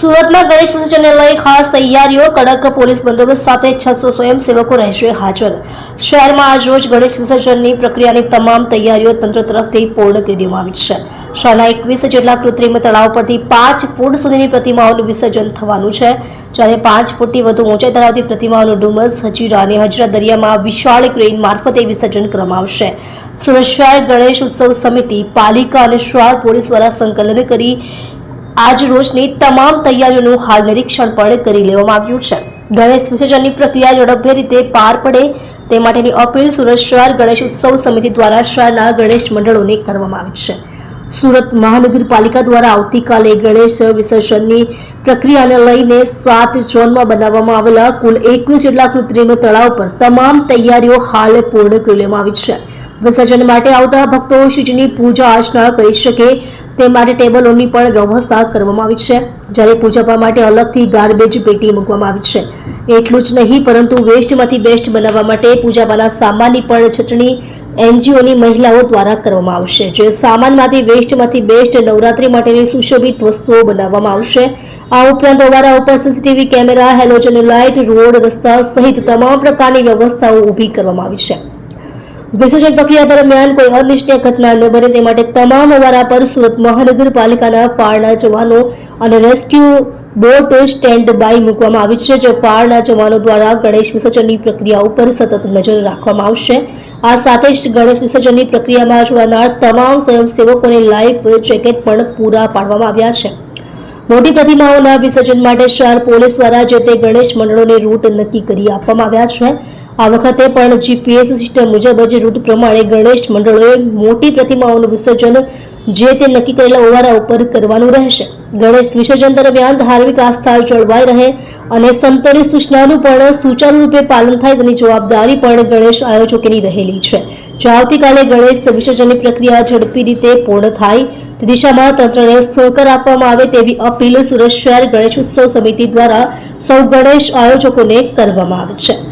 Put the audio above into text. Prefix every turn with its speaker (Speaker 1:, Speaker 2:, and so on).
Speaker 1: સુરતમાં ગણેશ વિસર્જનને લઈ ખાસ તૈયારીઓ, કડક પોલીસ બંદોબસ્ત સાથે 600 સ્વયંસેવકો રહેશે હાજર। શહેરમાં આજરોજ ગણેશ વિસર્જનની પ્રક્રિયાની તમામ તૈયારીઓ તંત્ર તરફથી પૂર્ણ કરી દેવામાં આવી છે। શહેરના 21 જેટલા કૃત્રિમ તળાવ પરથી 5 ફૂટ સુધીની પ્રતિમાઓનું વિસર્જન થવાનું છે, જ્યારે 5 ફૂટથી વધુ ઊંચાઈ ધરાવતી પ્રતિમાઓનું ડુમસ, હજીરા અને હજીરા દરિયામાં વિશાળ ક્રેન મારફતે વિસર્જન કરવામાં આવશે। સુરત શહેર ગણેશ ઉત્સવ સમિતિ, પાલિકા અને શહેર પોલીસ દ્વારા સંકલન કરી આજ રોજની તમામ તૈયારીઓનું હાલ નિરીક્ષણ પણ કરી લેવામાં આવ્યું છે। ગણેશ વિસર્જનની પ્રક્રિયા ઝડપભેર રીતે પાર પડે તે માટેની અપીલ સુરત શહેર ગણેશ ઉત્સવ સમિતિ દ્વારા શહેરના ગણેશ મંડળોને કરવામાં આવી છે। સુરત મહાનગરપાલિકા દ્વારા આવતીકાલે ગણેશ વિસર્જનની પ્રક્રિયાને લઈને 7 ઝોનમાં બનાવવામાં આવેલા કુલ 21 જેટલા કૃત્રિમ તળાવ પર તમામ તૈયારીઓ હાલ પૂર્ણ કરી લેવામાં આવી છે। વિસર્જન માટે આવતા ભક્તો શ્રીજીની પૂજા અર્ચના કરી શકે તે માટે ટેબલોની પણ વ્યવસ્થા કરવામાં આવી છે, જ્યારે પૂજા માટે અલગથી ગાર્બેજ પેટી મૂકવામાં આવી છે। એટલું જ નહીં પરંતુ વેસ્ટમાંથી બેસ્ટ બનાવવા માટે પૂજાપાના સામાનની પણ છટણી એનજીઓની મહિલાઓ દ્વારા કરવામાં આવશે। જે સામાનમાંથી વેસ્ટમાંથી બેસ્ટ નવરાત્રી માટેની સુશોભિત વસ્તુઓ બનાવવામાં આવશે। આ ઉપરાંત ઓવારા ઉપર CCTV camera, halogen light, road, રસ્તા સહિત તમામ પ્રકારની વ્યવસ્થાઓ ઊભી કરવામાં આવી છે। વિસર્જન પ્રક્રિયા દરમિયાન કોઈ અનિચ્છનીય ઘટના ન બને તે માટે તમામ ઓવારા પર સુરત મહાનગરપાલિકાના ફાયરના જવાનો અને રેસ્ક્યુ બોટ સ્ટેન્ડ બાય મૂકવામાં આવી છે, જે ફાયરના જવાનો દ્વારા ગણેશ વિસર્જનની પ્રક્રિયા ઉપર સતત નજર રાખવામાં આવશે। આ સાથે જ ગણેશ વિસર્જનની પ્રક્રિયામાં જોડાનાર તમામ સ્વયંસેવકોને લાઈફ જેકેટ પણ પૂરા પાડવામાં આવ્યા છે। મોટી પ્રતિમાઓના વિસર્જન માટે શહેર પોલીસ દ્વારા જે તે ગણેશ મંડળોને રૂટ નક્કી કરી આપવામાં આવ્યા છે। આ વખતે પણ જીપીએસ સિસ્ટમ મુજબ જ રૂટ પ્રમાણે ગણેશ મંડળોએ મોટી પ્રતિમાઓનું વિસર્જન જે તે નક્કી કરેલા ઓવારા ઉપર કરવાનું રહેશે। ગણેશ વિસર્જન દરમિયાન ધાર્મિક આસ્થા જળવાઈ રહે અને સંતોની સૂચનાનું પણ સુચારુ રૂપે પાલન થાય તેની જવાબદારી પણ ગણેશ આયોજકોની રહેલી છે। જો આવતીકાલે ગણેશ વિસર્જનની પ્રક્રિયા ઝડપી રીતે પૂર્ણ થાય તે દિશામાં તંત્રને સહકાર આપવામાં આવે તેવી અપીલ સુરત શહેર ગણેશ ઉત્સવ સમિતિ દ્વારા સૌ ગણેશ આયોજકોને કરવામાં આવે છે।